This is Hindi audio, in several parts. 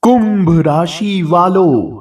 कुंभ राशि वालों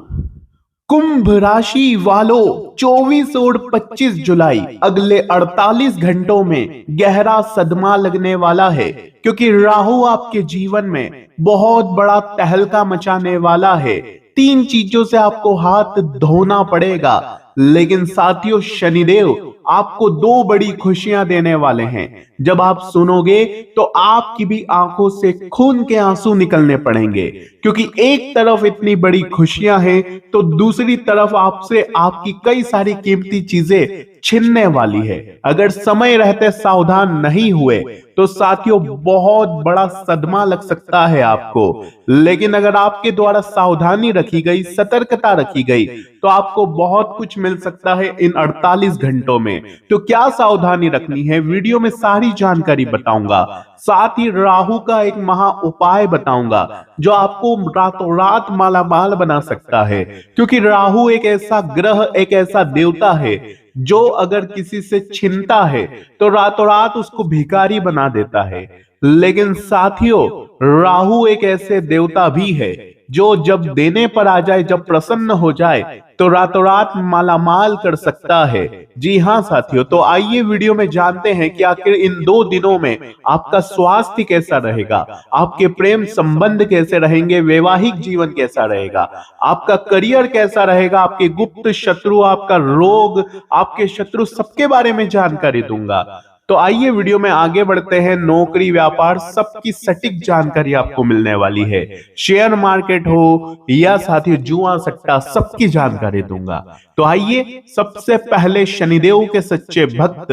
24 और 25 जुलाई अगले 48 घंटों में गहरा सदमा लगने वाला है, क्योंकि राहु आपके जीवन में बहुत बड़ा तहलका मचाने वाला है। तीन चीजों से आपको हाथ धोना पड़ेगा, लेकिन साथियों शनिदेव आपको दो बड़ी खुशियां देने वाले हैं। जब आप सुनोगे तो आपकी भी आंखों से खून के आंसू निकलने पड़ेंगे, क्योंकि एक तरफ इतनी बड़ी खुशियां हैं तो दूसरी तरफ आपसे आपकी कई सारी कीमती चीजें छिनने वाली है। अगर समय रहते सावधान नहीं हुए तो साथियों बहुत बड़ा सदमा लग सकता है आपको। लेकिन अगर आपके द्वारा सावधानी रखी गई, सतर्कता रखी गई, तो आपको बहुत कुछ मिल सकता है इन 48 घंटों में। तो क्या सावधानी रखनी है, वीडियो में सारी जानकारी बताऊंगा। साथ ही राहु का एक महा उपाय बताऊंगा जो आपको रातों रात मालामाल बना सकता है, क्योंकि राहु एक ऐसा ग्रह, एक ऐसा देवता है जो अगर किसी से छिनता है तो रातों रात उसको भिखारी बना देता है। लेकिन साथियों राहु एक ऐसे देवता भी है जो जब देने पर आ जाए, जब प्रसन्न हो जाए तो रातों रात मालामाल कर सकता है। जी हां साथियों, तो आइए वीडियो में जानते हैं कि आखिर इन 2 दिनों में आपका स्वास्थ्य कैसा रहेगा, आपके प्रेम संबंध कैसे रहेंगे, वैवाहिक जीवन कैसा रहेगा, आपका करियर कैसा रहेगा, आपके गुप्त शत्रु, आपका रोग, आपके शत्रु, सबके बारे में जानकारी दूंगा। तो आइए वीडियो में आगे बढ़ते हैं। नौकरी, व्यापार, सबकी सटीक जानकारी आपको मिलने वाली है। शेयर मार्केट हो या साथियों जुआ सट्टा, सबकी जानकारी दूंगा। तो आइए सबसे पहले शनिदेव के सच्चे भक्त,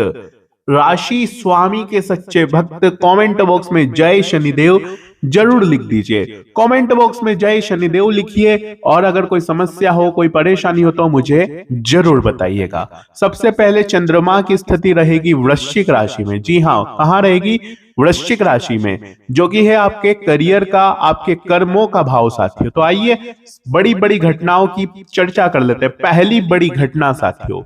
राशि स्वामी के सच्चे भक्त कमेंट बॉक्स में जय शनिदेव जरूर लिख दीजिए। कमेंट बॉक्स में जय शनिदेव लिखिए, और अगर कोई समस्या हो, कोई परेशानी हो तो मुझे जरूर बताइएगा। सबसे पहले चंद्रमा की स्थिति रहेगी वृश्चिक राशि में। जी हां, कहां रहेगी? वृश्चिक राशि में, जो कि है आपके करियर का, आपके कर्मों का भाव साथियों। तो आइए बड़ी बड़ी घटनाओं की चर्चा कर लेते हैं। पहली बड़ी घटना साथियों,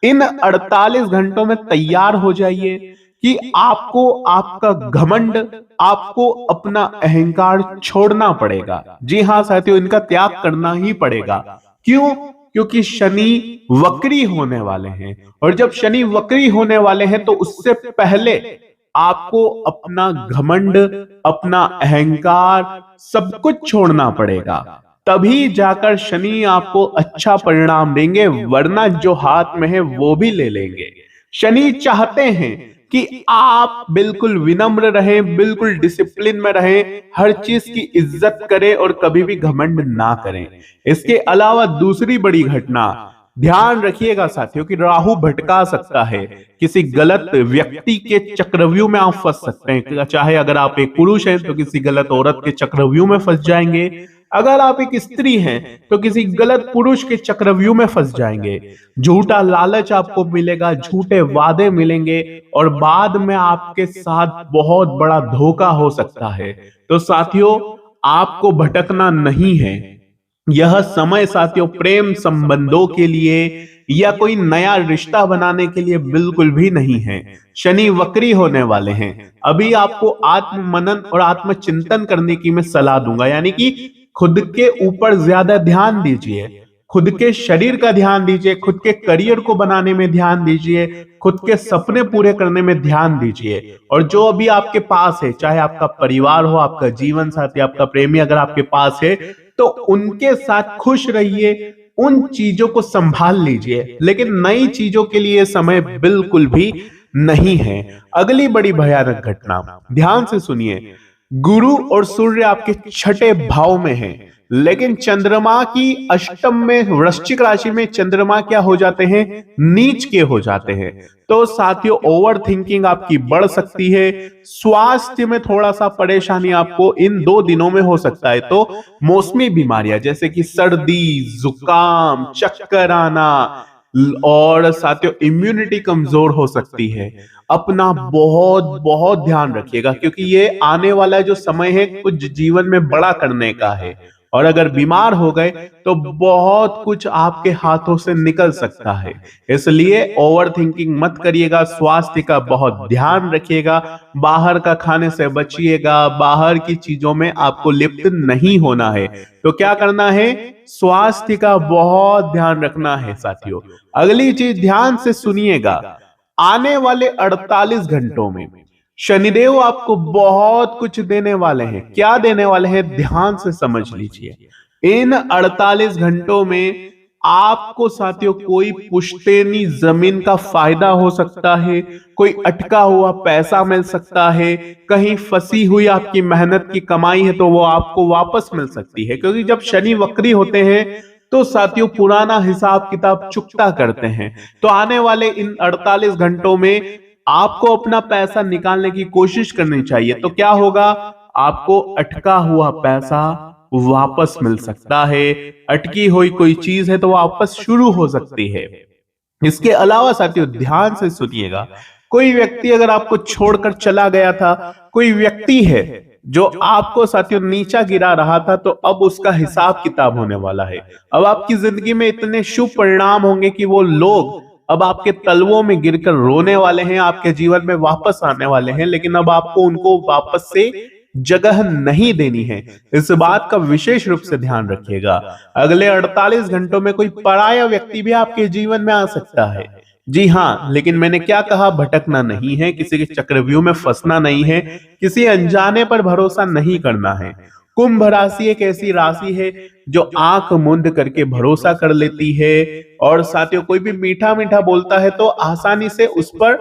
इन 48 घंटों में तैयार हो जाइए कि आपको आपका घमंड, आपको अपना अहंकार छोड़ना पड़ेगा। जी हां साथियों, इनका त्याग करना ही पड़ेगा। क्यों? क्योंकि शनि वक्री होने वाले हैं, और जब शनि वक्री होने वाले हैं तो उससे पहले आपको अपना घमंड, अपना अहंकार, सब कुछ छोड़ना पड़ेगा। तभी जाकर शनि आपको अच्छा परिणाम देंगे, वरना जो हाथ में है वो भी ले लेंगे। शनि चाहते हैं कि आप बिल्कुल विनम्र रहें, बिल्कुल डिसिप्लिन में रहें, हर चीज की इज्जत करें और कभी भी घमंड ना करें। इसके अलावा दूसरी बड़ी घटना, ध्यान रखिएगा साथियों कि राहु भटका सकता है, किसी गलत व्यक्ति के चक्रव्यूह में आप फंस सकते हैं। चाहे अगर आप एक पुरुष हैं तो किसी गलत औरत के चक्रव्यूह में फंस जाएंगे, अगर आप एक स्त्री हैं तो किसी गलत पुरुष के चक्रव्यूह में फंस जाएंगे। झूठा लालच आपको मिलेगा, झूठे वादे मिलेंगे, और बाद में आपके साथ बहुत बड़ा धोखा हो सकता है। तो साथियों आपको भटकना नहीं है। यह समय साथियों प्रेम संबंधों के लिए या कोई नया रिश्ता बनाने के लिए बिल्कुल भी नहीं है। शनि वक्री होने वाले हैं। अभी आपको आत्म मनन और आत्मचिंतन करने की मैं सलाह दूंगा, यानी कि खुद के ऊपर ज्यादा ध्यान दीजिए, खुद के शरीर का ध्यान दीजिए, खुद के करियर को बनाने में ध्यान दीजिए, खुद के सपने पूरे करने में ध्यान दीजिए। और जो अभी आपके पास है, चाहे आपका परिवार हो, आपका जीवन साथी, आपका प्रेमी अगर आपके पास है तो उनके साथ खुश रहिए, उन चीजों को संभाल लीजिए। लेकिन नई चीजों के लिए समय बिल्कुल भी नहीं है। अगली बड़ी भयानक घटना, ध्यान से सुनिए। गुरु और सूर्य आपके छठे भाव में हैं, लेकिन चंद्रमा की अष्टम में, वृश्चिक राशि में चंद्रमा क्या हो जाते हैं? नीच के हो जाते हैं। तो साथियों ओवर थिंकिंग आपकी बढ़ सकती है। स्वास्थ्य में थोड़ा सा परेशानी आपको इन 2 दिनों में हो सकता है। तो मौसमी बीमारियां जैसे कि सर्दी, जुकाम, चक्कर आना, और साथियों इम्यूनिटी कमजोर हो सकती है। अपना बहुत बहुत ध्यान रखिएगा, क्योंकि ये आने वाला जो समय है कुछ जीवन में बड़ा करने का है। और अगर बीमार हो गए तो बहुत कुछ आपके हाथों से निकल सकता है। इसलिए ओवर थिंकिंग मत करिएगा, स्वास्थ्य का बहुत ध्यान रखिएगा, बाहर का खाने से बचिएगा, बाहर की चीजों में आपको लिप्त नहीं होना है। तो क्या करना है, स्वास्थ्य का बहुत ध्यान रखना है साथियों। अगली चीज ध्यान से सुनिएगा, आने वाले 48 घंटों में शनिदेव आपको बहुत कुछ देने वाले हैं। क्या देने वाले हैं, ध्यान से समझ लीजिए। इन 48 घंटों में आपको साथियों कोई पुश्तैनी जमीन का फायदा हो सकता है, कोई अटका हुआ पैसा मिल सकता है, कहीं फंसी हुई आपकी मेहनत की कमाई है तो वो आपको वापस मिल सकती है। क्योंकि जब शनि वक्री होते हैं तो साथियों पुराना हिसाब किताब चुकता करते हैं। तो आने वाले इन 48 घंटों में आपको अपना पैसा निकालने की कोशिश करनी चाहिए। तो क्या होगा, आपको अटका हुआ पैसा वापस मिल सकता है, अटकी हुई कोई चीज है तो वापस शुरू हो सकती है। इसके अलावा साथियों ध्यान से सुनिएगा, कोई व्यक्ति अगर आपको छोड़कर चला गया था, कोई व्यक्ति है जो आपको साथियों नीचा गिरा रहा था, तो अब उसका हिसाब किताब होने वाला है। अब आपकी जिंदगी में इतने शुभ परिणाम होंगे कि वो लोग अब आपके तलवों में गिरकर रोने वाले हैं, आपके जीवन में वापस आने वाले हैं, लेकिन अब आपको उनको वापस से जगह नहीं देनी है। इस बात का विशेष रूप से ध्यान रखिएगा। अगले 48 घंटों में कोई पराया व्यक्ति भी आपके जीवन में आ सकता है। जी हाँ, लेकिन मैंने क्या कहा, भटकना नहीं है, किसी के चक्रव्यूह में फंसना नहीं है, किसी अनजाने पर भरोसा नहीं करना है। कुंभ राशि एक ऐसी राशि है जो आंख मूंद करके भरोसा कर लेती है, और साथियों कोई भी मीठा मीठा बोलता है तो आसानी से उस पर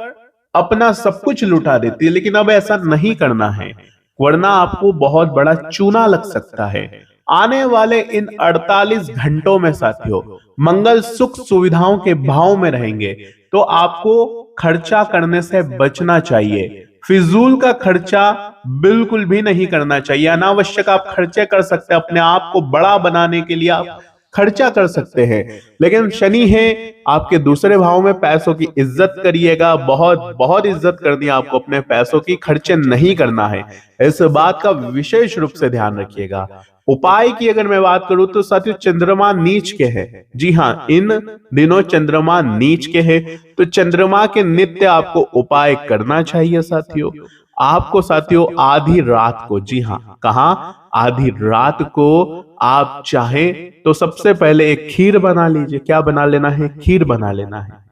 अपना सब कुछ लुटा देती है। लेकिन अब ऐसा नहीं करना है, वरना आपको बहुत बड़ा चूना लग सकता है। आने वाले इन 48 घंटों में साथियों मंगल सुख सुविधाओं के भाव में रहेंगे, तो आपको खर्चा करने से बचना चाहिए। फिजूल का खर्चा बिल्कुल भी नहीं करना चाहिए। अनावश्यक आप खर्चे कर सकते हैं, अपने आप को बड़ा बनाने के लिए आप खर्चा कर सकते हैं, लेकिन शनि है आपके दूसरे भाव में, पैसों की इज्जत करिएगा, बहुत बहुत इज्जत करनी है आपको अपने पैसों की, खर्चे नहीं करना है। इस बात का विशेष रूप से ध्यान रखिएगा। उपाय की अगर मैं बात करूं तो साथियों चंद्रमा नीच के है। जी हाँ, इन दिनों चंद्रमा नीच के है, तो चंद्रमा के नित्य आपको उपाय करना चाहिए साथियों। आपको साथियों आधी रात को, जी हाँ कहां, आधी रात को आप चाहें तो सबसे पहले एक खीर बना लीजिए। क्या बना लेना है, खीर बना लेना है।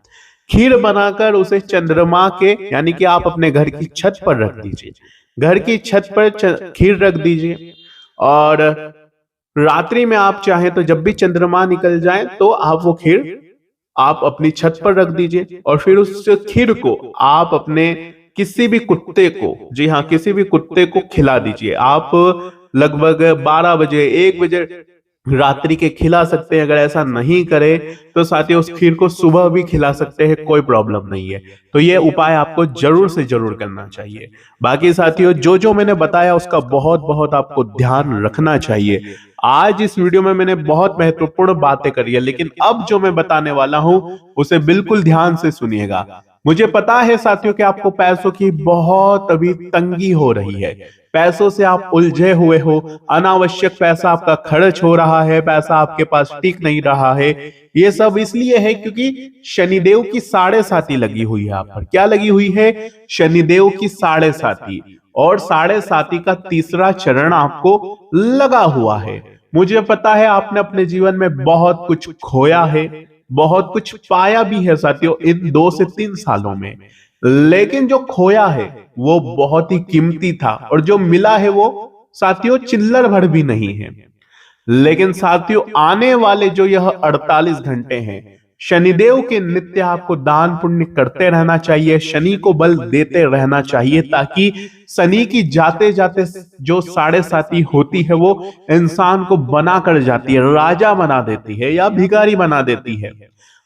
खीर बनाकर उसे चंद्रमा के यानी कि आप अपने घर की छत पर रख दीजिए। घर की छत पर खीर रख दीजिए, और रात्रि में आप चाहें तो जब भी चंद्रमा निकल जाए तो आप वो खीर आप अपनी छत पर रख दीजिए, और फिर उस खीर को आप अपने किसी भी कुत्ते को, जी हाँ किसी भी कुत्ते को खिला दीजिए। आप लगभग 12 बजे 1 बजे रात्रि के खिला सकते हैं। अगर ऐसा नहीं करे तो साथियों उस खीर को सुबह भी खिला सकते हैं, कोई प्रॉब्लम नहीं है। तो ये उपाय आपको जरूर से जरूर करना चाहिए। बाकी साथियों जो जो मैंने बताया उसका बहुत बहुत आपको ध्यान रखना चाहिए। आज इस वीडियो में मैंने बहुत महत्वपूर्ण बातें करी है, लेकिन अब जो मैं बताने वाला हूं उसे बिल्कुल ध्यान से सुनिएगा। मुझे पता है साथियों कि आपको पैसों की बहुत अभी तंगी हो रही है, पैसों से आप उलझे हुए हो, अनावश्यक पैसा आपका खर्च हो रहा है, पैसा आपके पास टिक नहीं रहा है। ये सब इसलिए है क्योंकि शनिदेव की 7.5 लगी हुई है आप पर। क्या लगी हुई है, शनिदेव की 7.5, और 7.5 का तीसरा चरण आपको लगा हुआ है। मुझे पता है आपने अपने जीवन में बहुत कुछ खोया है, बहुत कुछ पाया भी है साथियों इन 2 से 3 सालों में, लेकिन जो खोया है वो बहुत ही कीमती था, और जो मिला है वो साथियों चिल्लर भर भी नहीं है। लेकिन साथियों आने वाले जो यह 48 घंटे हैं, शनिदेव के नित्य आपको दान पुण्य करते रहना चाहिए, शनि को बल देते रहना चाहिए, ताकि शनि की जाते जाते जो 7.5 होती है वो इंसान को बना कर जाती है, राजा बना देती है या भिखारी बना देती है।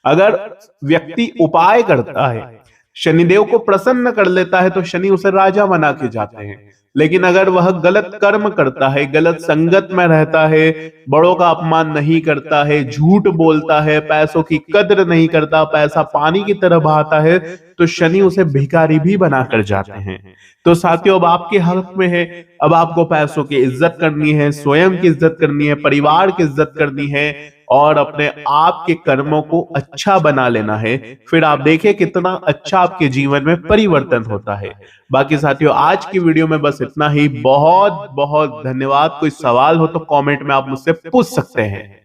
अगर व्यक्ति उपाय करता है, शनिदेव को प्रसन्न कर लेता है, तो शनि उसे राजा बना के जाते हैं। लेकिन अगर वह गलत कर्म करता है, गलत संगत में रहता है, बड़ों का अपमान नहीं करता है, झूठ बोलता है, पैसों की कद्र नहीं करता, पैसा पानी की तरह बहाता है, तो शनि उसे भिखारी भी बनाकर जाते हैं। तो साथियों, अब आपके हाथ में है। अब आपको पैसों की इज्जत करनी है, स्वयं की इज्जत करनी है, परिवार की इज्जत करनी है और अपने आप के कर्मों को अच्छा बना लेना है। फिर आप देखिए कितना अच्छा आपके जीवन में परिवर्तन होता है। बाकी साथियों, आज की वीडियो में बस इतना ही। बहुत बहुत धन्यवाद। कोई सवाल हो तो कमेंट में आप मुझसे पूछ सकते हैं।